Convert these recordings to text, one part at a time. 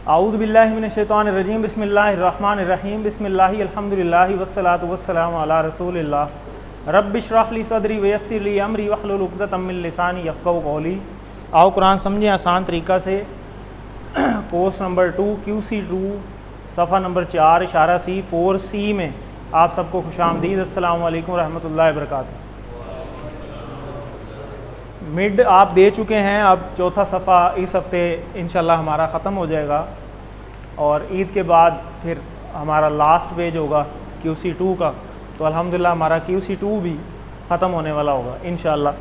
आऊज़ु बिल्लाहि मिनश शैतानिर रजीम बिस्मिल्लाहिर रहमानिर रहीम बिस्मिल्लाहि अल्हम्दुलिल्लाहि वस्सलातु वस्सलामु अला रसूलिल्लाह रब्बि इश्रह ली सदरी वयस्सिर ली अमरी वहलुल उक़दतम मिन लिसानी यफ़क़हू क़ौली। आओ कुरान समझें आसान तरीक़ा से। कोर्स नंबर 2 QC2 सफ़ा नंबर 4 इशारा C 4C में आप सबको खुशामदीद। अस्सलामु अलैकुम रहमतुल्लाहि व बरकातुहू। मिड आप दे चुके हैं, अब चौथा सफ़ा इस हफ़्ते इंशाल्लाह हमारा ख़त्म हो जाएगा और ईद के बाद फिर हमारा लास्ट पेज होगा QC2 का। तो अल्हम्दुलिल्लाह हमारा QC2 भी ख़त्म होने वाला होगा इंशाल्लाह।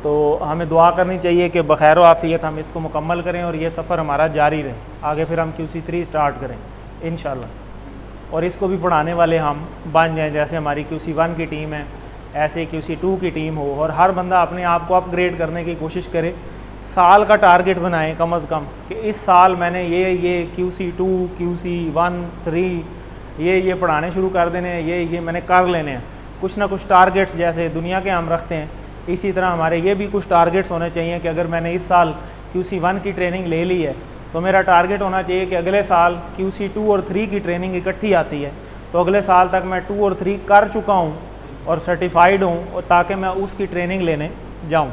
तो हमें दुआ करनी चाहिए कि बख़ैर व आफ़ियत हम इसको मुकम्मल करें और ये सफ़र हमारा जारी रहे। आगे फिर हम QC3 स्टार्ट करें इंशाल्लाह और इसको भी पढ़ाने वाले हम बन जाएँ। जैसे हमारी QC1 की टीम है ऐसे QC2 की टीम हो और हर बंदा अपने आप को अपग्रेड करने की कोशिश करे। साल का टारगेट बनाएं कम अज़ कम कि इस साल मैंने ये QC2 QC1 3 ये पढ़ाने शुरू कर देने, ये मैंने कर लेने हैं। कुछ ना कुछ टारगेट्स जैसे दुनिया के हम रखते हैं, इसी तरह हमारे ये भी कुछ टारगेट्स होने चाहिए कि अगर मैंने इस साल QC1 की ट्रेनिंग ले ली है तो मेरा टारगेट होना चाहिए कि अगले साल QC2 और 3 की ट्रेनिंग इकट्ठी आती है तो अगले साल तक मैं 2 और 3 कर चुका हूँ और सर्टिफाइड हूँ और ताकि मैं उसकी ट्रेनिंग लेने जाऊँ।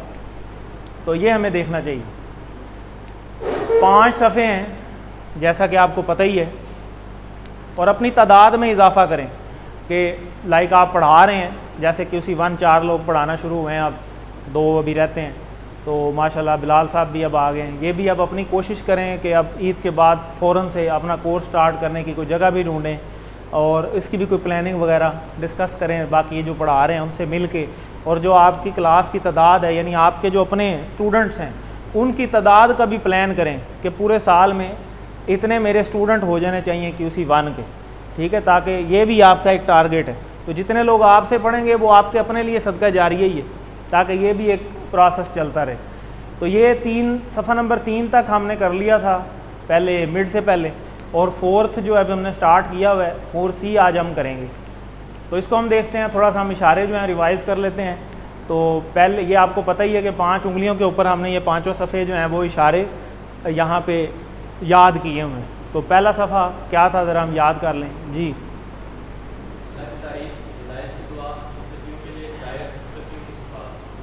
तो ये हमें देखना चाहिए। 5 सफ़े हैं जैसा कि आपको पता ही है और अपनी तादाद में इजाफ़ा करें कि लाइक आप पढ़ा रहे हैं, जैसे QC1 4 लोग पढ़ाना शुरू हुए हैं, अब 2 अभी रहते हैं। तो माशाल्लाह बिलाल साहब भी अब आ गए हैं। ये भी अब अपनी कोशिश करें कि अब ईद के बाद फ़ौरन से अपना कोर्स स्टार्ट करने की कोई जगह भी ढूँढें और इसकी भी कोई प्लानिंग वगैरह डिस्कस करें बाकी ये जो पढ़ा रहे हैं उनसे मिल के। और जो आपकी क्लास की तादाद है यानी आपके जो अपने स्टूडेंट्स हैं उनकी तादाद का भी प्लान करें कि पूरे साल में इतने मेरे स्टूडेंट हो जाने चाहिए QC1 के, ठीक है, ताकि ये भी आपका एक टारगेट है। तो जितने लोग आपसे पढ़ेंगे वो आपके अपने लिए सदका जारिया ही है, ताकि ये भी एक प्रोसेस चलता रहे। तो ये 3 सफ़ा नंबर 3 तक हमने कर लिया था पहले मिड से पहले, और 4th जो अभी हमने स्टार्ट किया हुआ है 4C आज हम करेंगे। तो इसको हम देखते हैं, थोड़ा सा हम इशारे जो हैं रिवाइज़ कर लेते हैं। तो पहले ये आपको पता ही है कि 5 उंगलियों के ऊपर हमने ये 5 सफ़े जो हैं वो इशारे यहाँ पे याद किए हुए हैं। तो पहला सफ़ा क्या था ज़रा हम याद कर लें जी।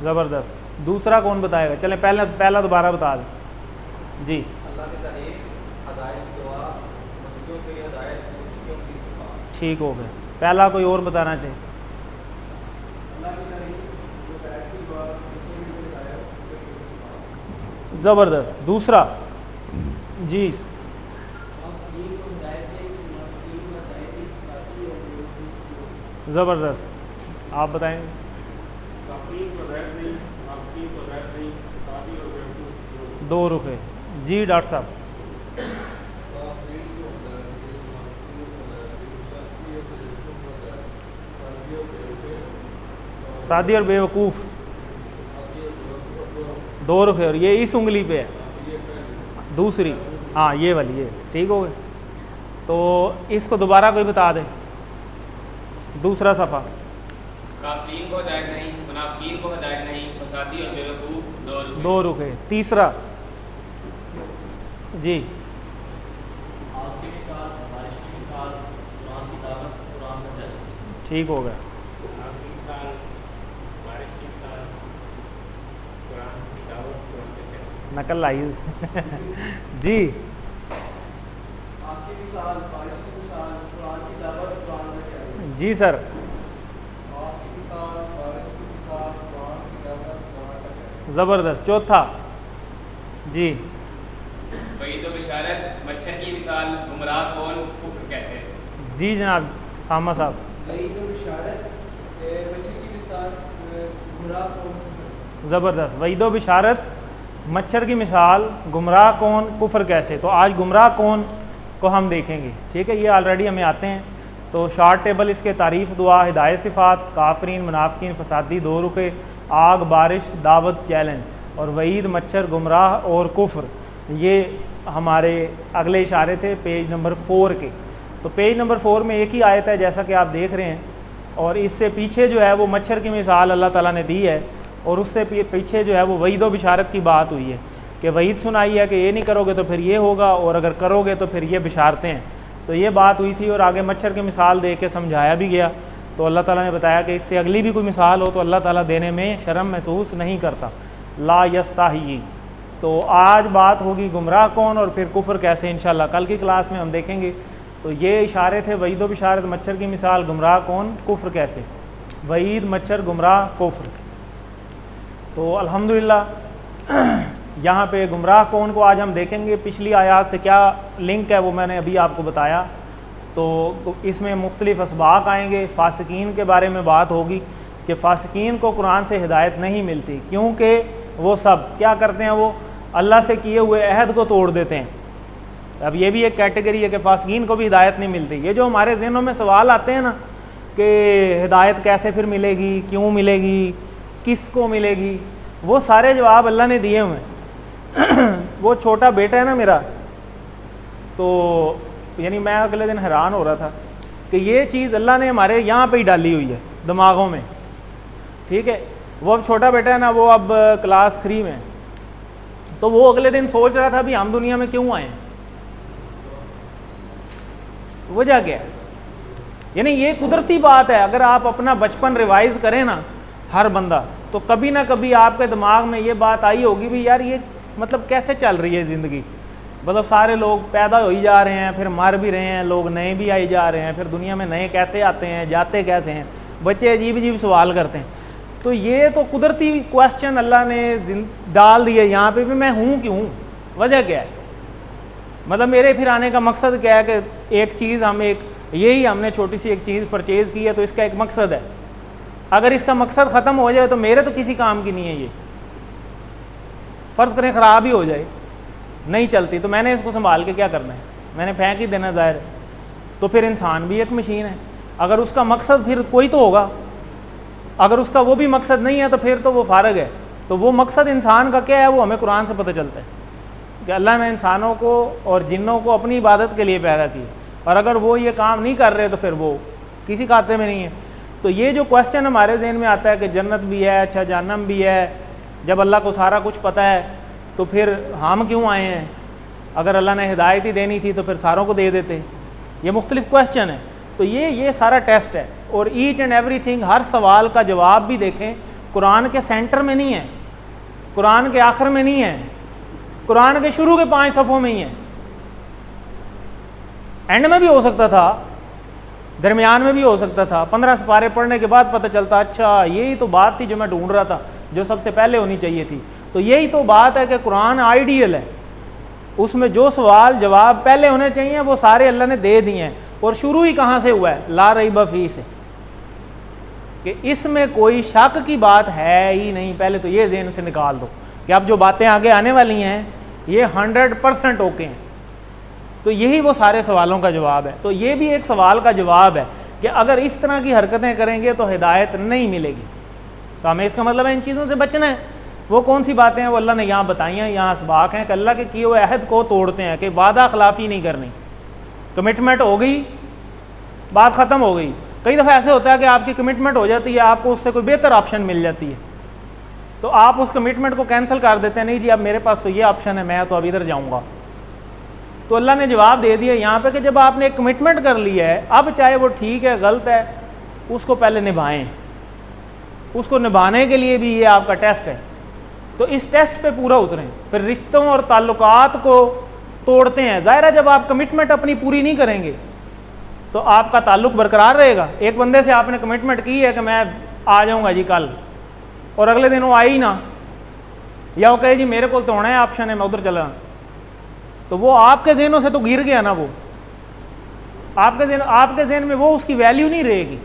ज़बरदस्त। दूसरा कौन बताएगा? चलें पहला दोबारा बता दें जी। ठीक हो गया। पहला कोई और बताना चाहिए? ज़बरदस्त। दूसरा जी। ज़बरदस्त। आप बताएं। 2 रुपये जी डॉक्टर साहब। शादी और बेवकूफ़ 2 रुपये और ये इस उंगली पे है दूसरी, हाँ ये वाली, ये ठीक हो गए। तो इसको दोबारा कोई बता दे। दूसरा सफ़ा काफिरीन को हिदायत नहीं, मुनाफिकीन को हिदायत नहीं, फसादी और बेवकूफ़ 2 रुपये। तीसरा जी। आपकी मिसाल, बारिश की मिसाल, कुरान की दावत, कुरान से चले। ठीक हो गया। नकल लाई जी। आपकी मिसाल, बारिश की मिसाल, कुरान की दावत, कुरान से चले। जी सर। आपकी मिसाल, बारिश की मिसाल, कुरान की दावत, कुरान से चले। ज़बरदस्त। चौथा जी। वही तो बिशारत, मच्छर की मिसाल, गुमराह कौन, कुफ्र कैसे। जी जनाब सामा साहब। वही तो बिशारत, मच्छर की मिसाल, गुमराह कौन। ज़बरदस्त। वही दो बिशारत, मच्छर की मिसाल, गुमराह कौन, कुफ्र कैसे। तो आज गुमराह कौन को हम देखेंगे, ठीक है। ये ऑलरेडी हमें आते हैं। तो शार्ट टेबल इसके तारीफ़, दुआ, हिदायत, सिफ़ात, काफरीन, मुनाफिकीन, फसादी, 2 रुपये, आग, बारिश, दावत, चैलेंज और वईद, मच्छर, गुमराह और कुफ्र, ये हमारे अगले इशारे थे पेज नंबर 4 के। तो पेज नंबर 4 में एक ही आयत है जैसा कि आप देख रहे हैं, और इससे पीछे जो है वो मच्छर की मिसाल अल्लाह ताला ने दी है और उससे पीछे जो है वो वईद व बिशारत की बात हुई है। कि वईद सुनाई है कि ये नहीं करोगे तो फिर ये होगा, और अगर करोगे तो फिर ये बिशारतें हैं। तो ये बात हुई थी और आगे मच्छर की मिसाल दे के समझाया भी गया। तो अल्लाह ताला ने बताया कि इससे अगली भी कोई मिसाल हो तो अल्लाह ताला देने में शर्म महसूस नहीं करता, ला यस्ताही। तो आज बात होगी गुमराह कौन और फिर कुफ्र कैसे, इंशाल्लाह कल की क्लास में हम देखेंगे। तो ये इशारे थे, वईद व बिशारत, मच्छर की मिसाल, गुमराह कौन, कुफ्र कैसे, वईद, मच्छर, गुमराह, कुफ्र। तो अल्हम्दुलिल्लाह यहाँ पे गुमराह कौन को आज हम देखेंगे। पिछली आयात से क्या लिंक है वो मैंने अभी आपको बताया। तो इसमें मुख्तलिफ असबाक आएंगे, फासिकीन के बारे में बात होगी कि फासिकीन को कुरान से हिदायत नहीं मिलती, क्योंकि वो सब क्या करते हैं, वो अल्लाह से किए हुए अहद को तोड़ देते हैं। अब ये भी एक कैटेगरी है कि फासिकीन को भी हिदायत नहीं मिलती। ये जो हमारे जहनों में सवाल आते हैं ना कि हिदायत कैसे फिर मिलेगी, क्यों मिलेगी, किसको मिलेगी, वो सारे जवाब अल्लाह ने दिए हुए हैं। वो छोटा बेटा है ना मेरा, तो यानी मैं अगले दिन हैरान हो रहा था कि ये चीज़ अल्लाह ने हमारे यहाँ पे ही डाली हुई है दिमागों में, ठीक है। वो अब छोटा बेटा है ना, वो अब क्लास 3 में, तो वो अगले दिन सोच रहा था भी हम दुनिया में क्यों आए, वजह क्या है। यानी ये कुदरती बात है, अगर आप अपना बचपन रिवाइज करें ना हर बंदा, तो कभी ना कभी आपके दिमाग में ये बात आई होगी भी यार ये मतलब कैसे चल रही है ज़िंदगी। मतलब सारे लोग पैदा हो ही जा रहे हैं, फिर मर भी रहे हैं, लोग नए भी आई जा रहे हैं, फिर दुनिया में नए कैसे आते हैं, जाते कैसे हैं, बच्चे अजीब अजीब सवाल करते हैं। तो ये तो कुदरती क्वेश्चन अल्लाह ने डाल दिए यहाँ पे भी, मैं हूँ क्यों, वजह क्या है। मतलब मेरे फिर आने का मकसद क्या है कि एक चीज़ हम यही हमने छोटी सी एक चीज़ परचेज़ की है, तो इसका एक मकसद है। अगर इसका मकसद ख़त्म हो जाए तो मेरे तो किसी काम की नहीं है ये। फ़र्ज़ करें ख़राब ही हो जाए, नहीं चलती, तो मैंने इसको संभाल के क्या करना है, मैंने फेंक ही देना ज़ाहिर है। तो फिर इंसान भी एक मशीन है, अगर उसका मकसद फिर कोई तो होगा, अगर उसका वो भी मकसद नहीं है तो फिर तो वो फारग है। तो वो मकसद इंसान का क्या है वो हमें कुरान से पता चलता है कि अल्लाह ने इंसानों को और जिन्नों को अपनी इबादत के लिए पैदा किया, और अगर वो ये काम नहीं कर रहे तो फिर वो किसी खाते में नहीं है। तो ये जो क्वेश्चन हमारे जहन में आता है कि जन्नत भी है, अच्छा जहन्नम भी है, जब अल्लाह को सारा कुछ पता है तो फिर हम क्यों आए हैं, अगर अल्लाह ने हिदायत ही देनी थी तो फिर सारों को दे देते। ये मुख्तलिफ क्वेश्चन है। तो ये सारा टेस्ट है, और ईच एंड एवरीथिंग, हर सवाल का जवाब भी देखें कुरान के सेंटर में नहीं है, कुरान के आखिर में नहीं है, कुरान के शुरू के 5 सफ़ों में ही है। एंड में भी हो सकता था, दरमियान में भी हो सकता था, 15 सिपारे पढ़ने के बाद पता चलता अच्छा यही तो बात थी जो मैं ढूंढ रहा था, जो सबसे पहले होनी चाहिए थी। तो यही तो बात है कि कुरान आइडियल है, उसमें जो सवाल जवाब पहले होने चाहिए वो सारे अल्लाह ने दे दिए हैं। और शुरू ही कहाँ से हुआ है, ला रैब फीह से, कि इसमें कोई शक की बात है ही नहीं। पहले तो ये ज़हन से निकाल दो कि अब जो बातें आगे आने वाली हैं ये 100% ओके हैं। तो यही वो सारे सवालों का जवाब है। तो ये भी एक सवाल का जवाब है कि अगर इस तरह की हरकतें करेंगे तो हिदायत नहीं मिलेगी। तो हमें इसका मतलब है इन चीज़ों से बचना है। वो कौन सी बातें हैं वो अल्लाह ने यहाँ बताई हैं, यहाँ असबाक हैं कि अल्लाह के किए हुए अहद को तोड़ते हैं, कि वादा खिलाफ़ी नहीं करनी, कमिटमेंट हो गई, बात ख़त्म हो गई। कई दफ़ा ऐसे होता है कि आपकी कमिटमेंट हो जाती है, आपको उससे कोई बेहतर ऑप्शन मिल जाती है, तो आप उस कमिटमेंट को कैंसिल कर देते हैं, नहीं जी अब मेरे पास तो ये ऑप्शन है, मैं तो अब इधर जाऊँगा। तो अल्लाह ने जवाब दे दिया यहाँ पे कि जब आपने एक कमिटमेंट कर ली है, अब चाहे वो ठीक है गलत है, उसको पहले निभाएं। उसको निभाने के लिए भी ये आपका टेस्ट है, तो इस टेस्ट पे पूरा उतरें। फिर रिश्तों और ताल्लुकात को तोड़ते हैं, ज़ाहिर है जब आप कमिटमेंट अपनी पूरी नहीं करेंगे तो आपका ताल्लुक बरकरार रहेगा। एक बंदे से आपने कमिटमेंट की है कि मैं आ जाऊँगा जी कल, और अगले दिन वो आई ना, या वो कहे जी मेरे को तो होना है ऑप्शन है मैं उधर चला, तो वो आपके जहनों से तो गिर गया ना, वो आपके जहन में वो उसकी वैल्यू नहीं रहेगी,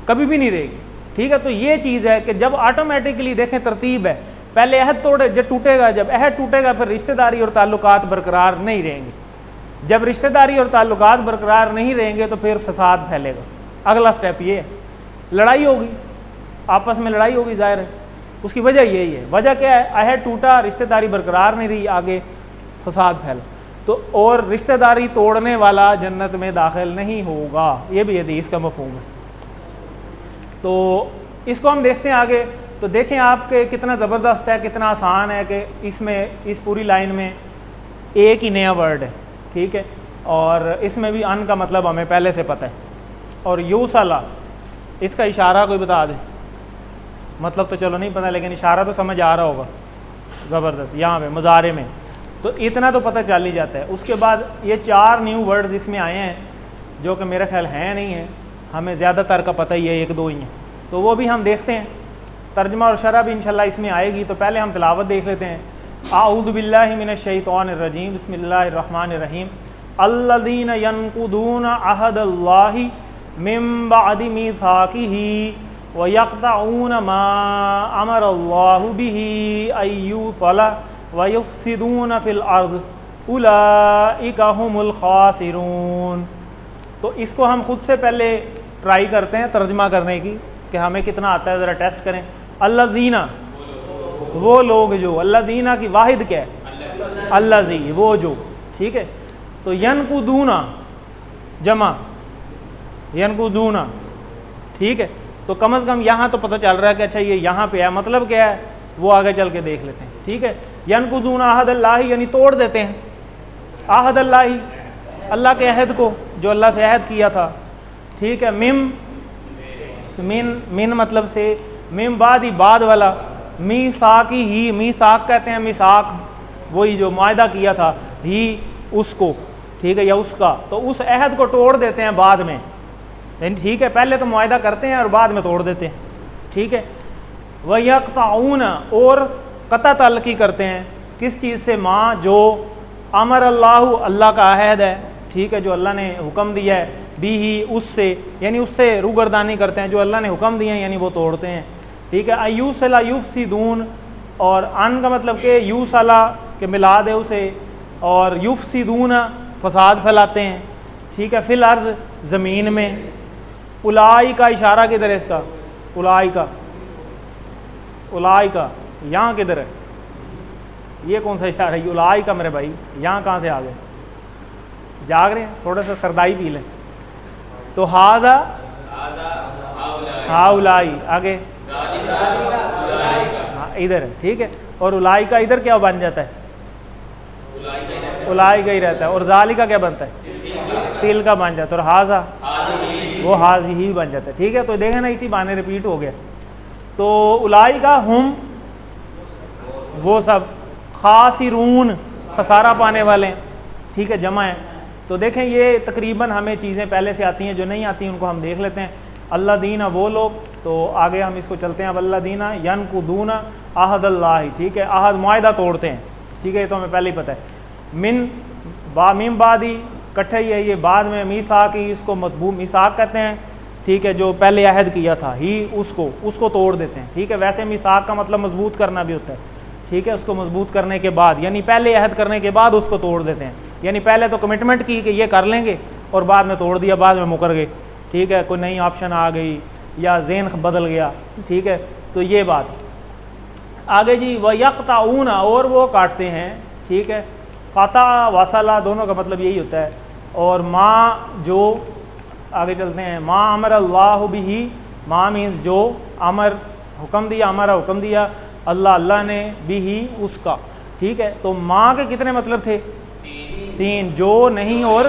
कभी भी नहीं रहेगी। ठीक है, तो ये चीज़ है कि जब ऑटोमेटिकली देखें तरतीब है, पहले अहद तोड़े, जब टूटेगा, जब अहद टूटेगा फिर रिश्तेदारी और ताल्लुकात बरकरार नहीं रहेंगे। जब रिश्तेदारी और ताल्लुकात बरकरार नहीं रहेंगे तो फिर फसाद फैलेगा। अगला स्टेप ये है, लड़ाई होगी, आपस में लड़ाई होगी, जाहिर है उसकी वजह यही है। वजह क्या है, अहद टूटा, रिश्तेदारी बरकरार नहीं रही, आगे फसाद फैला। तो और रिश्तेदारी तोड़ने वाला जन्नत में दाखिल नहीं होगा, ये भी हदीस का मफहूम है। तो इसको हम देखते हैं आगे तो देखें आपके कितना ज़बरदस्त है, कितना आसान है कि इसमें इस पूरी लाइन में एक ही नया वर्ड है, ठीक है। और इसमें भी अन का मतलब हमें पहले से पता है। और यूसला, इसका इशारा कोई बता दे, मतलब तो चलो नहीं पता, लेकिन इशारा तो समझ आ रहा होगा ज़बरदस्त। यहाँ पे मुजारे में तो इतना तो पता चल ही जाता है। उसके बाद ये 4 न्यू वर्ड्स इसमें आए हैं जो कि मेरा ख्याल है नहीं है, हमें ज़्यादातर का पता ही है, 1-2 ही हैं, तो वो भी हम देखते हैं। तर्जमा और शरह भी इंशाल्लाह इसमें आएगी। तो पहले हम तिलावत देख लेते हैं। आऊज़ु बिल्लाहि मिनश शैतानिर रजीम, बिस्मिल्लाहिर रहमानिर रहीम। अल्लज़ीना यनकुदूना अहदल्लाहि मिन बअदि मीसाकिही व यक़तऊना मा अमरल्लाहु बिही अय्यूसला व युफ़सिदूना फ़िल अर्ज़ उलाइका हुमुल ख़ासिरून। तो इसको हम खुद से पहले ट्राई करते हैं तर्जमा करने की कि हमें कितना आता है, ज़रा टेस्ट करें। अल्लज़ीना, वो लोग जो, अल्लज़ीना की वाहिद क्या है? अल्लज़ी, वो जो, ठीक है। तो यनकुदूना जमा, यनकुदूना, ठीक है। तो कम अज़ कम यहाँ तो पता चल रहा है कि अच्छा ये यहाँ पे है, मतलब क्या है वो आगे चल के देख लेते हैं, ठीक है। यनकुदूना अहदल्लाहि, यानी तोड़ देते हैं, अहदल्लाहि, अल्लाह के अहद को, जो अल्लाह से अहद किया था, ठीक है। मिन मतलब से, मिन बादी बाद वाला, मीसाकी ही, मीसाक कहते हैं, मीसाक वही जो मुआहदा किया था, ही उसको, ठीक है, या उसका। तो उस अहद को तोड़ देते हैं बाद में, ठीक है। पहले तो मुआहदा करते हैं और बाद में तोड़ देते हैं, ठीक है। वह यक़तऊन, और कता तल्क़ी करते हैं किस चीज़ से? माँ, जो अमर अल्लाहु, अल्लाह का अहद है, ठीक है, जो अल्लाह ने हुक्म दिया है, भी ही, उससे, यानी उससे रूगर्दानी करते हैं, जो अल्लाह ने हुक्म दिए हैं यानी वो तोड़ते हैं, ठीक है। अयूसला युफ़सिदून, और अन का मतलब कि यूसला के मिला दे उसे, और युफ़सिदून फसाद फैलाते हैं, ठीक है, फिल अर्ज़, ज़मीन में। उलाई का इशारा किधर है इसका? उलाई का, उलाई का यहाँ किधर है? ये कौन सा इशारा है? उलाई का मेरे भाई, यहाँ कहाँ से आ गए? जाग रहे हैं? थोड़ा सा सरदाई पी लें। तो हाजा, हाउलाई, आगे हाँ इधर है, ठीक है। और उलाई का इधर क्या बन जाता है? उलाई का ही रहता है। और जाली का क्या बनता है? तिल का बन जाता है। और हाजा, वो हाज ही बन जाता है, ठीक है। तो देखें ना, इसी बहाने रिपीट हो गया। तो उलाई का हम, वो सब, खासिरून, खसारा पाने वाले, ठीक है, जमा है। तो देखें ये तकरीबन हमें चीज़ें पहले से आती हैं, जो नहीं आती उनको हम देख लेते हैं। अल्लादीना, वो लोग, तो आगे हम इसको चलते हैं। अब अल्लादीना यनकुदूना अहदल्लाहि, ठीक है, अहद मुआहदा तोड़ते हैं, ठीक है, ये तो हमें पहले ही पता है। मिन बादी, इकट्ठे ही है ये, बाद में मीसाक ही, इसको मतबू मीसाक कहते हैं, ठीक है, जो पहले अहद किया था, ही उसको तोड़ देते हैं, ठीक है। वैसे मीसाक का मतलब मजबूत करना भी होता है, ठीक है, उसको मजबूत करने के बाद, यानी पहले अहद करने के बाद उसको तोड़ देते हैं, यानी पहले तो कमिटमेंट की कि ये कर लेंगे और बाद में तोड़ दिया, बाद में मुकर गए, ठीक है, कोई नई ऑप्शन आ गई या ज़ेन बदल गया, ठीक है। तो ये बात आगे जी। व यक़तऊन, और वो काटते हैं, ठीक है। क़ता वसला दोनों का मतलब यही होता है। और माँ, जो, आगे चलते हैं। माँ अमर अल्लाह बिही, माँ मीन्स जो, अमर हुक्म दिया, अमर हुक्म दिया, अल्लाह ने, बिही उसका, ठीक है। तो माँ के कितने मतलब थे? 3, जो, नहीं और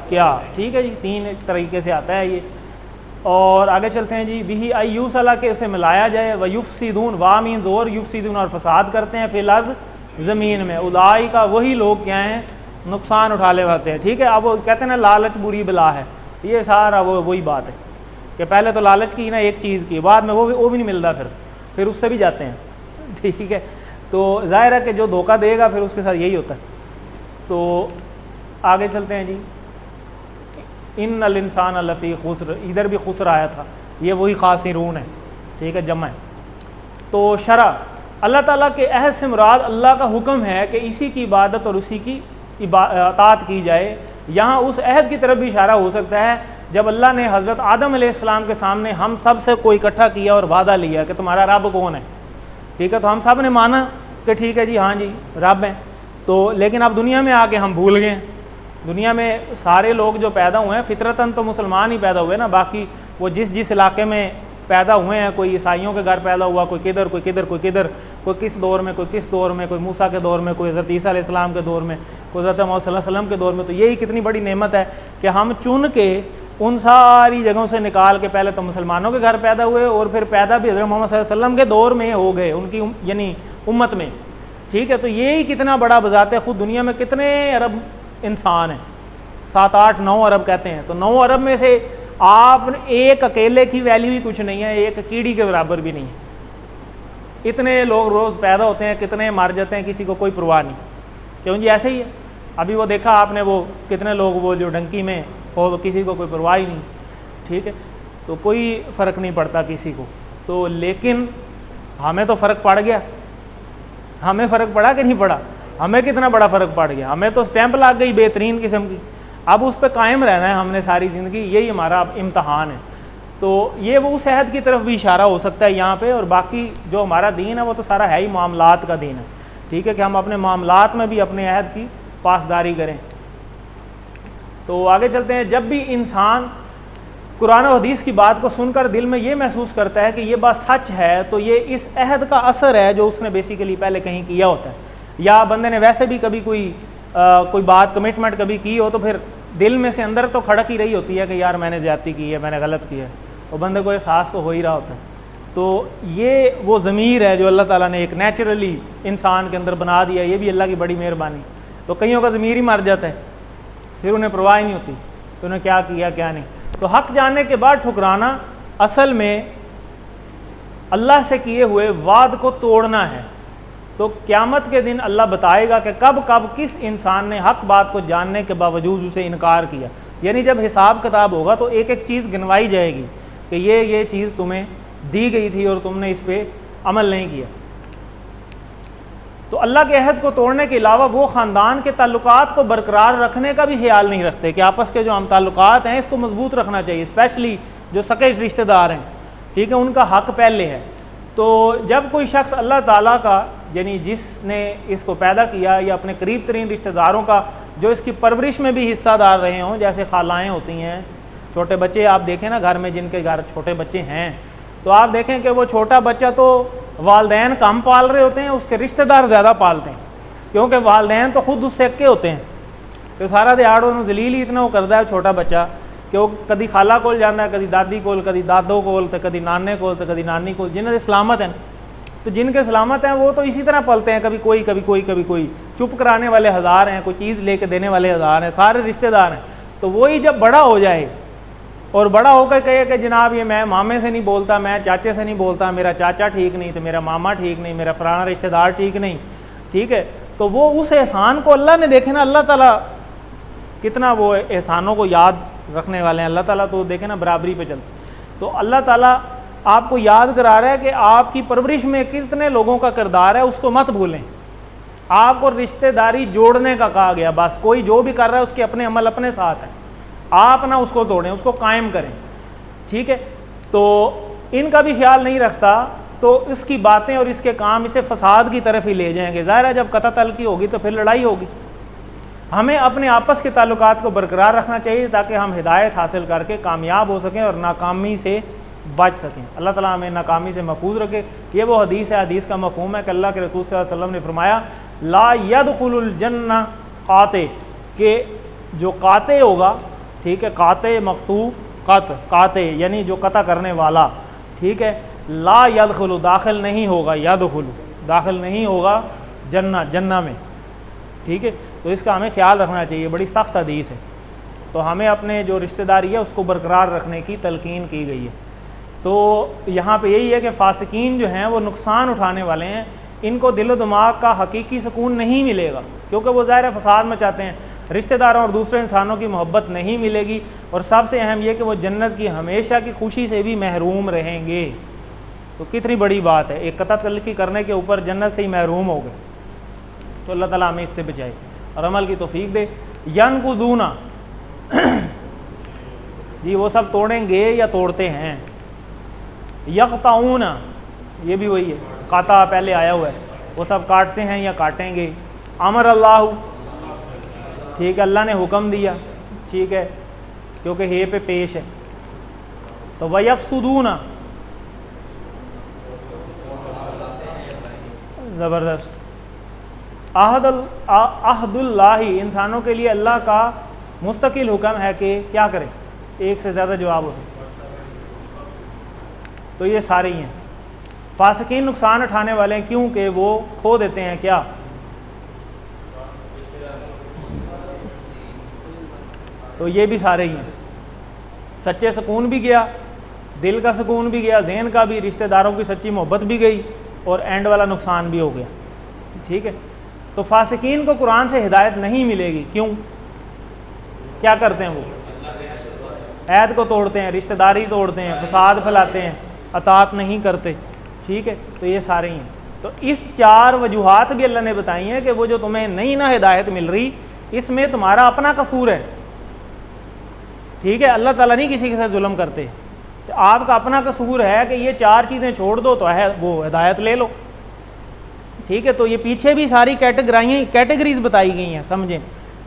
क्या, ठीक है जी, 3 तरीके से आता है ये। और आगे चलते हैं जी। बिही अय्यूसला के उसे मिलाया जाए, व युफ़सिदून, वाह मीन्स और, युफ़सिदून और फसाद करते हैं, फिल अर्ज़, ज़मीन में। उलाई का, वही लोग क्या हैं? नुकसान उठा ले होते हैं, ठीक है। अब वो कहते हैं ना लालच बुरी बला है, ये सारा वही बात है कि पहले तो लालच की ना एक चीज़ की, बाद में वो भी नहीं मिलता, फिर उससे भी जाते हैं, ठीक है। तो ज़ाहिर है कि जो धोखा देगा फिर उसके साथ यही होता है। तो आगे चलते हैं जी। इन्नल इंसान लफ़ी खुस्र, इधर भी खुस्र आया था, ये वही खासिरून है, ठीक है, जमा है। तो शरा, अल्लाह ताला के अहद से मुराद अल्लाह का हुक्म है कि इसी की इबादत और उसी की इताअत की जाए। यहाँ उस अहद की तरफ भी इशारा हो सकता है जब अल्लाह ने हज़रत आदम अलैहिस्सलाम के सामने हम सब से कोई इकट्ठा किया और वादा लिया कि तुम्हारा रब कौन है, ठीक है। तो हम सब ने माना कि ठीक है जी, हाँ जी रब हैं। तो लेकिन अब दुनिया में आके हम भूल गए। दुनिया में सारे लोग जो पैदा हुए हैं फितरतन तो मुसलमान ही पैदा हुए ना, बाकी वो जिस इलाके में पैदा हुए हैं, कोई ईसाइयों के घर पैदा हुआ, कोई किधर कोई किधर कोई किधर, कोई किस दौर में कोई किस दौर में, कोई मूसा के दौर में, कोई हज़रत ईसा अलैहिस्सलाम के दौर में, कोई हज़रत मोहम्मद सल्लल्लाहु अलैहि वसल्लम के दौर में। तो यही कितनी बड़ी नेमत है कि हम चुन के उन सारी जगहों से निकाल के पहले तो मुसलमानों के घर पैदा हुए और फिर पैदा भी हज़रत मोहम्मद सल्लल्लाहु अलैहि वसल्लम के दौर में हो गए, उनकी यानी उम्मत में। ठीक है, तो यही कितना बड़ा बजाते खुद दुनिया में कितने अरब इंसान हैं, 7, 8, 9 अरब कहते हैं। तो 9 अरब में से आप एक अकेले की वैल्यू ही कुछ नहीं है, एक कीड़ी के बराबर भी नहीं है। इतने लोग रोज़ पैदा होते हैं, कितने मर जाते हैं, किसी को कोई परवाह नहीं। क्यों जी, ऐसे ही है। अभी वो देखा आपने, वो कितने लोग वो जो डंकी में हो तो किसी को कोई परवाह ही नहीं। ठीक है, तो कोई फ़र्क नहीं पड़ता किसी को। तो लेकिन हमें तो फ़र्क पड़ गया, हमें फ़र्क पड़ा कि नहीं पड़ा? हमें कितना बड़ा फ़र्क पड़ गया, हमें तो स्टैंप लग गई बेहतरीन किस्म की। अब उस पर कायम रहना है हमने सारी ज़िंदगी, यही हमारा अब इम्तहान है। तो ये वो उस अहद की तरफ भी इशारा हो सकता है यहाँ पे। और बाकी जो हमारा दीन है वो तो सारा है ही मामलात का दीन है। ठीक है, कि हम अपने मामलात में भी अपने अहद की पासदारी करें। तो आगे चलते हैं। जब भी इंसान कुरान और हदीस की बात को सुनकर दिल में ये महसूस करता है कि ये बात सच है, तो ये इस अहद का असर है जो उसने बेसिकली पहले कहीं किया होता है, या बंदे ने वैसे भी कभी कोई बात कमिटमेंट कभी की हो, तो फिर दिल में से अंदर तो खड़क ही रही होती है कि यार मैंने ज़्यादती की है, मैंने गलत किया है, और बंदे को एहसास तो हो ही रहा होता है। तो ये वो ज़मीर है जो अल्लाह ताला ने एक नेचुरली इंसान के अंदर बना दिया, ये भी अल्लाह की बड़ी मेहरबानी। तो कईयों का ज़मीर ही मर जाता है, फिर उन्हें परवाह ही नहीं होती तो उन्हें क्या किया क्या नहीं। तो हक जानने के बाद ठुकराना असल में अल्लाह से किए हुए वाद को तोड़ना है। तो क़यामत के दिन अल्लाह बताएगा कि कब कब किस इंसान ने हक बात को जानने के बावजूद उसे इनकार किया। यानी जब हिसाब किताब होगा तो एक एक चीज़ गिनवाई जाएगी कि ये चीज़ तुम्हें दी गई थी और तुमने इस पर अमल नहीं किया। तो अल्लाह के अहद को तोड़ने के अलावा वो ख़ानदान के ताल्लुकात को बरकरार रखने का भी ख्याल नहीं रखते कि आपस के जो हम ताल्लुकात हैं इसको मजबूत रखना चाहिए, स्पेशली जो सगे रिश्तेदार हैं। ठीक है, उनका हक पहले है। तो जब कोई शख्स अल्लाह ताला का, यानी जिसने इसको पैदा किया, या अपने करीब तरीन रिश्तेदारों का जो इसकी परवरिश में भी हिस्सादार रहे हों, जैसे खालाएँ होती हैं, छोटे बच्चे आप देखें ना, घर में जिनके घर छोटे बच्चे हैं, तो आप देखें कि वो छोटा बच्चा तो वालदैन कम पाल रहे होते हैं, उसके रिश्तेदार ज़्यादा पालते हैं, क्योंकि वालदैन तो खुद उससे अक्के होते हैं। तो सारा दिहाड़ उन्होंने जलील ही इतना वो करता है छोटा बच्चा कि वो कभी खाला कोल जाता है, कभी दादी कोल, कभी दादो कोल, तो कभी नाने कोल, तो कभी नानी कोल। जिन्हें सलामत हैं, तो जिनके सलामत हैं वो तो इसी तरह पलते हैं, कभी कोई कभी कोई कभी कोई। चुप कराने वाले हज़ार हैं, कोई चीज़ लेके देने वाले हज़ार हैं, सारे रिश्तेदार हैं। तो वही जब बड़ा हो जाए और बड़ा होकर कहे कि जनाब ये मैं मामे से नहीं बोलता, मैं चाचे से नहीं बोलता, मेरा चाचा ठीक नहीं, तो मेरा मामा ठीक नहीं, मेरा फलाना रिश्तेदार ठीक नहीं, ठीक है, तो वो उस एहसान को अल्लाह ने देखे ना, अल्लाह ताला कितना वो एहसानों को याद रखने वाले हैं। अल्लाह ताला तो देखे ना बराबरी पे चलते। तो अल्लाह ताला आपको याद करा रहा है कि आपकी परवरिश में कितने लोगों का किरदार है, उसको मत भूलें। आपको रिश्तेदारी जोड़ने का कहा गया, बस कोई जो भी कर रहा है उसके अपने अमल अपने साथ हैं, आप ना उसको तोड़ें, उसको कायम करें। ठीक है, तो इनका भी ख्याल नहीं रखता तो इसकी बातें और इसके काम इसे फसाद की तरफ ही ले जाएंगे। ज़ाहिर है जब कता तलकी होगी तो फिर लड़ाई होगी। हमें अपने आपस के ताल्लुकात को बरकरार रखना चाहिए ताकि हम हिदायत हासिल करके कामयाब हो सकें और नाकामी से बच सकें। अल्लाह ताला हमें नाकामी से महफूज रखे। ये वो हदीस है, हदीस का मफहूम है कि अल्लाह के रसूल सल्लल्लाहु अलैहि वसल्लम ने फरमाया ला यदखुलुल जन्ना काते, के जो काते होगा, ठीक है, काते मकतू काते यानी जो कता करने वाला, ठीक है, ला यदखुलु दाखिल नहीं होगा, यदखुलु दाखिल नहीं होगा जन्ना में। ठीक है, तो इसका हमें ख्याल रखना चाहिए, बड़ी सख्त हदीस है। तो हमें अपने जो रिश्तेदारी है उसको बरकरार रखने की तलकीन की गई है। तो यहाँ पे यही है कि फासिकीन जो हैं वो नुकसान उठाने वाले हैं, इनको दिलो दिमाग का हकीकी सुकून नहीं मिलेगा, क्योंकि वो ज़ाहिर फसाद मचाते हैं, रिश्तेदारों और दूसरे इंसानों की मोहब्बत नहीं मिलेगी, और सबसे अहम यह कि वो जन्नत की हमेशा की खुशी से भी महरूम रहेंगे। तो कितनी बड़ी बात है, एक कता तलकी करने के ऊपर जन्नत से ही महरूम हो गए। तो अल्लाह ताला हमें इससे बचाए और अमल की तौफीक दे। यनकुदूना जी वो सब तोड़ेंगे या तोड़ते हैं। यक़ताऊना ये भी वही है, काता पहले आया हुआ है, वो सब काटते हैं या काटेंगे। अमर अल्लाह, ठीक है, अल्लाह ने हुक्म दिया, ठीक है, क्योंकि हे पे पेश है। तो वयफसुदूना ज़बरदस्त। अहदुल्लाही, इंसानों के लिए अल्लाह का मुस्तकिल हुक्म है कि क्या करें, एक से ज़्यादा जवाब हो सकते, तो ये सारे ही हैं। फासिकीन नुकसान उठाने वाले हैं क्योंकि वो खो देते हैं क्या, तो ये भी सारे ही हैं। सच्चे सुकून भी गया, दिल का सुकून भी गया, जहन का भी, रिश्तेदारों की सच्ची मोहब्बत भी गई, और एंड वाला नुकसान भी हो गया। ठीक है, तो फासिकीन को कुरान से हिदायत नहीं मिलेगी। क्यों, क्या करते हैं वो, ऐद को तोड़ते हैं, रिश्तेदारी तोड़ते हैं, फसाद फैलाते हैं, अतात नहीं करते। ठीक है, तो ये सारे ही हैं। तो इस 4 वजूहात भी अल्लाह ने बताई हैं कि वो जो तुम्हें नहीं ना हिदायत मिल रही, इसमें तुम्हारा अपना कसूर है। ठीक है, अल्लाह ताला नहीं किसी के साथ जुल्म करते, तो आपका अपना कसूर है कि ये 4 चीज़ें छोड़ दो तो है वो हिदायत ले लो। ठीक है, तो ये पीछे भी सारी कैटेगरीज बताई गई हैं, समझें।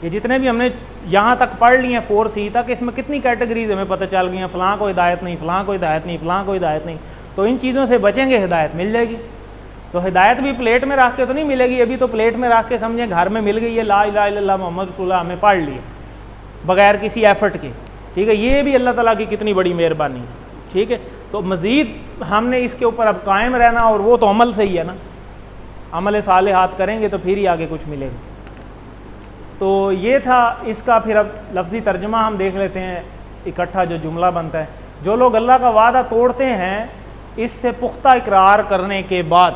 ये जितने भी हमने यहाँ तक पढ़ लिए हैं 4C तक, इसमें कितनी कैटेगरीज हमें पता चल गई हैं, फ़लाँ को हिदायत नहीं, फ़लाँ को हिदायत नहीं, फ़लाँ को हिदायत नहीं। तो इन चीज़ों से बचेंगे, हिदायत मिल जाएगी। तो हिदायत भी प्लेट में रख के तो नहीं मिलेगी, अभी तो प्लेट में रख के समझें घर में मिल गई है, ला इलाहा इल्लल्लाह मुहम्मद रसूलुल्लाह हमें पढ़ लिए बग़ैर किसी एफ़र्ट के। ठीक है, ये भी अल्लाह ताला की कितनी बड़ी मेहरबानी है। ठीक है, तो मज़ीद हमने इसके ऊपर अब कायम रहना, और वो तो अमल से ही है ना, अमल सालिहात करेंगे तो फिर ही आगे कुछ मिलेगा। तो ये था इसका। फिर अब लफ्ज़ी तर्जुमा हम देख लेते हैं इकट्ठा, जो जुमला बनता है। जो लोग अल्लाह का वादा तोड़ते हैं इससे पुख्ता इकरार करने के बाद,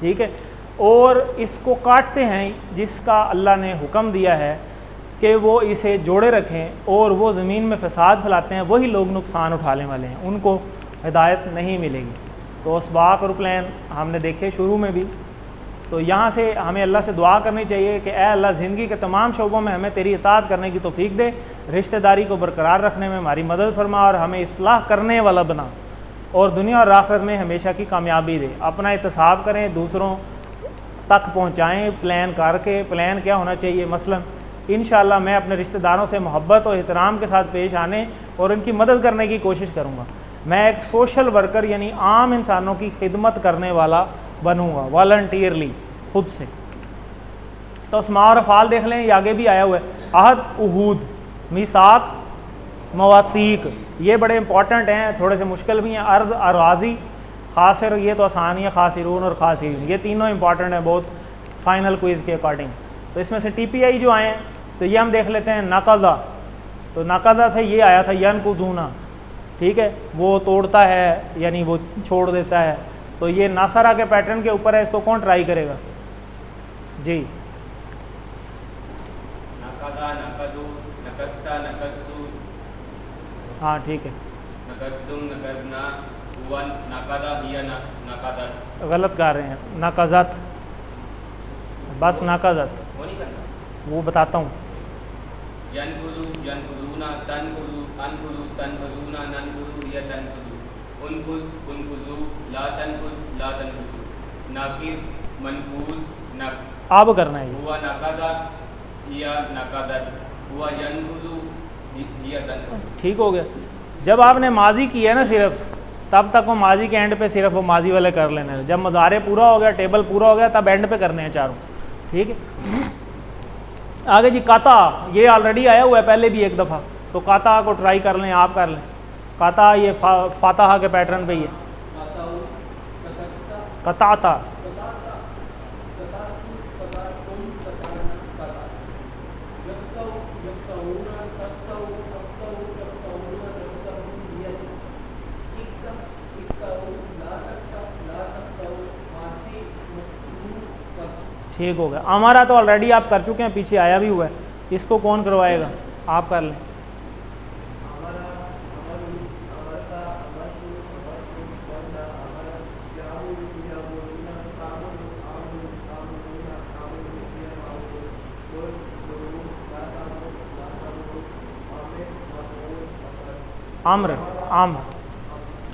ठीक है, और इसको काटते हैं जिसका अल्लाह ने हुक्म दिया है कि वो इसे जोड़े रखें, और वो ज़मीन में फ़साद फैलाते हैं, वही लोग नुकसान उठाने वाले हैं, उनको हिदायत नहीं मिलेगी। तो अस्बाक और प्लान हमने देखे शुरू में भी। तो यहाँ से हमें अल्लाह से दुआ करनी चाहिए कि ए अल्लाह ज़िंदगी के तमाम शोबों में हमें तेरी इताअत करने की तौफीक दे, रिश्तेदारी को बरकरार रखने में हमारी मदद फरमा, और हमें इस्लाह करने वाला बना, और दुनिया और आखिरत में हमेशा की कामयाबी दे। अपना एहतसाब करें, दूसरों तक पहुँचाएँ प्लान करके। प्लान क्या होना चाहिए, मसलन इंशाअल्लाह मैं अपने रिश्तेदारों से मोहब्बत और एहतराम के साथ पेश आने और उनकी मदद करने की कोशिश करूँगा। मैं एक सोशल वर्कर यानी आम इंसानों की खिदमत करने वाला बनूँगा, वॉलंटियरली, खुद से। तो अस्मा और अफ़ाल देख लें, ये आगे भी आया हुआ है। अहद, उहूद, मीसाक, मवासीक, ये बड़े इंपॉर्टेंट हैं, थोड़े से मुश्किल भी हैं। अर्ज़, अराज़ी, खासिर, ये तो आसान ही है, खासिरून और खासिरीन, ये तीनों इंपॉर्टेंट हैं बहुत फाइनल क्विज़ के अकॉर्डिंग। तो इसमें से TPI जो आए हैं, तो ये हम देख लेते हैं। नक़ज़ा, तो नक़ज़ा से ये आया था यनकुज़ूना, ठीक है, वो तोड़ता है यानी वो छोड़ देता है। तो ये नासरा के पैटर्न के ऊपर है, इसको कौन ट्राई करेगा जी। नक़ज़ा, नक़ज़ू, नक़ज़ता, नक़ज़तू, हाँ ठीक है, नक़ज़तुम, नक़ज़ना, हुआ नक़ज़ा, हिया नक़ज़त। गलत गा रहे हैं, नक़ज़त, बस नक़ज़त, वो नहीं करना, वो बताता हूँ। यनकुज़ू, यनकुज़ूना, तनकुज़ू, अनकुज़ू, तनकुज़ूना, ननकुज़ू, या तनकुज़ू, उनकुज़, उनकुज़ू, ला तनकुज़, ला तनकुज़ू, नाकिज़, मनकूज़, नक़्ज़। अब करना है ये। हुआ नक़ज़ा, हिया नक़ज़त, हुआ यनकुज़ू, हिया तनकुज़ू। ठीक हो गया। जब आपने माजी किया ना सिर्फ, तब तक वो माजी के एंड पे सिर्फ वो माजी वाले कर लेने हैं। जब मुज़ारे पूरा हो गया, टेबल पूरा हो गया, तब एंड पे करने हैं चारों। ठीक है, आगे जी काता, ये ऑलरेडी आया हुआ है पहले भी एक दफ़ा, तो काता को ट्राई कर लें, आप कर लें। काता ये फातहा के पैटर्न पे ही है। कताता, ठीक हो गया। हमारा तो ऑलरेडी आप कर चुके हैं, पीछे आया भी हुआ है, इसको कौन करवाएगा, आप कर लें। आम्र, आम्र,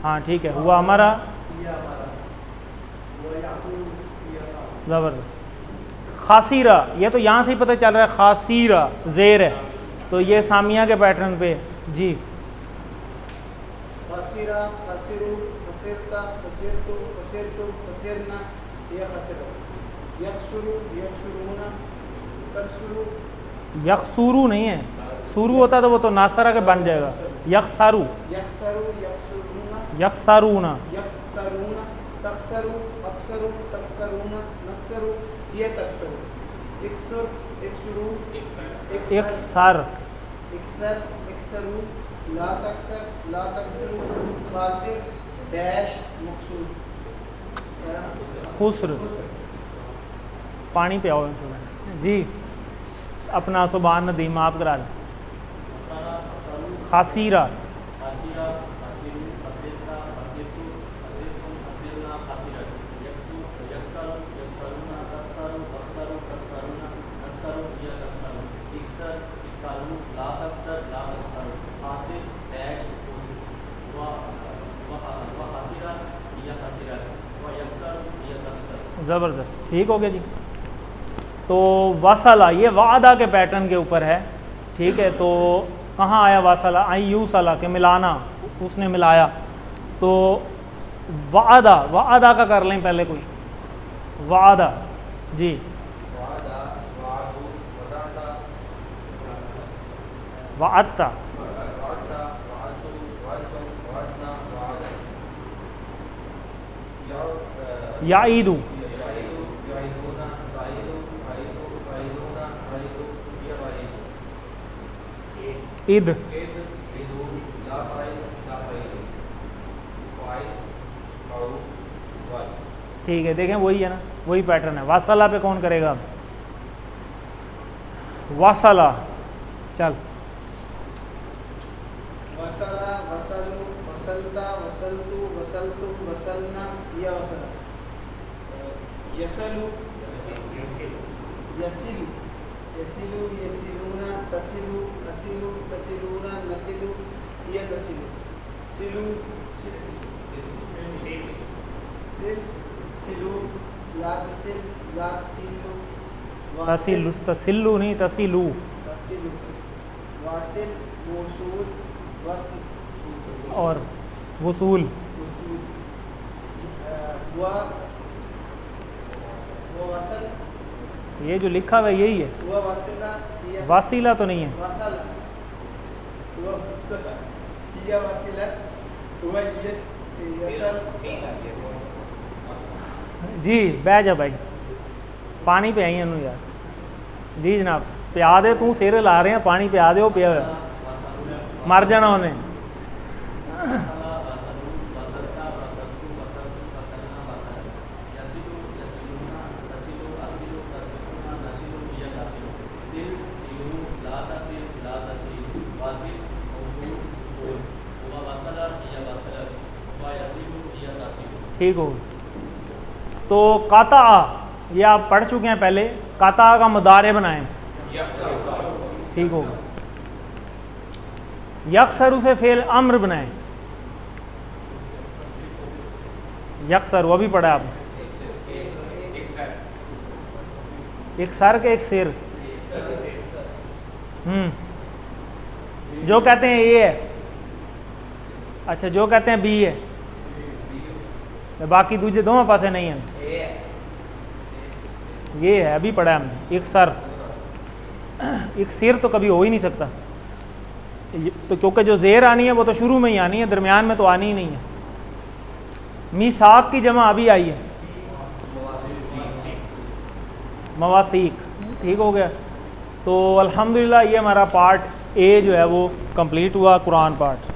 हाँ ठीक है, हुआ हमारा, ज़बरदस्त। खासीरा, ये तो यहाँ से ही पता चल रहा है, खासीरा ज़ेर है, तो ये सामिया के पैटर्न पे जी। खासीरा, खासीरू, खसीरता, खसीरतु, खसीरतु, खसीरना, ये खसीरा। यक्सुरु यक्सुरूना तक्सुरु यकसूरू नहीं है, शुरू होता तो वो तो नासरा के बन जाएगा। यकसारू यक्सरु यक्सुरूना यकसारूना यक्सरूना तक्सरु अक्सरु तक्सरूना नक्सरु ये तक्सरु इक्सुर इक्सुरु इक्सर इक्सर इक्सरु ला तक्सरु खासिर डैश मकसूर खुसर। पानी पे आओ थोड़ा जी, अपना सुबहान नदीम आप करा लें। असारा असारू खासीरा आसिरा आसिरू असेता असेतु असेतुम असेलना खासिरा यक्सु यक्सरु यक्सरुना तक्सरु अक्सरु तक्सरुना नक्सरु या तक्सरु इक्सर इक्सरु ला तक्सर ला तक्सरु हासिर डैश खुसर व हासिरा या खासिरा व यक्सर या तक्सर। ज़बरदस्त, ठीक हो गया जी। तो वासला ये वादा के पैटर्न के ऊपर है, ठीक है। तो कहाँ आया वासला, आई यू सला के मिलाना, उसने मिलाया। तो वादा, वादा का कर लें पहले कोई, वादा जी। वादा वादु वदाता वाअत्ता वादा वादु वादुम वादना वादा याईदू याइदु याइदुना राइदु राइदु राइदुना राइदु या राइदु इद इद इदु ला पाइद ला पाइदु वाई औ वाई। ठीक है, देखें वही है ना, वही पैटर्न है। वासला पे कौन करेगा अब, वासला चल। वसला वसलु वसलता वसलतु वसलतुम वसलना या वसला यसलु यसिलु यसिलु यसिलूना तसिलु असिलु तसिलूना नसिलु या तसिलु सिलु सिल सिलु ला तसिलु तसिलु, तसिल्लु नहीं तसिलु। तसिलु वासिल मौसूल वसिल और वसूल, वसूल वो वसल ये जो लिखा हुआ है यही है। वो वसला या वासीला तो नहीं है वसल वो या वसला वो यसल जी। बह जा भाई, पानी पे आई इनू यार। जी जनाब, पिया दे, तू सिर ला रहे हैं, पानी पिया दे, वो पिया होया। मर जाना उन्हें। वसला वसलु वसलता वसलतु वसलतु वसलना वसला यसिलु यसिलुना तसिलु असिलु तसिलुना नसिलु या नसिलु सिल सिलु ला तसिल वासिल मौसूल मौसूल व वसला या वसला व यसिलु या तसिलु। ठीक हो। तो काता, ये आप पढ़ चुके हैं पहले। काता का मुदारे बनाएं, ठीक हो। यकसर उसे फेल अम्र बनाएं। यकसर वो भी पढ़ा आपने। एक सर के एक सिर। जो कहते हैं ए है, अच्छा जो कहते हैं बी है, बाकी दूसरे दोनों पासे नहीं है। ये है, अभी पढ़ा हमने। एक सर, एक सिर तो कभी हो ही नहीं सकता, तो क्योंकि जो जेर आनी है वो तो शुरू में ही आनी है, दरमियान में तो आनी ही नहीं है। मीसाक की जमा अभी आई है, मवासीक, ठीक हो गया। तो अल्हम्दुलिल्लाह ये हमारा पार्ट ए जो है वो कंप्लीट हुआ, कुरान पार्ट।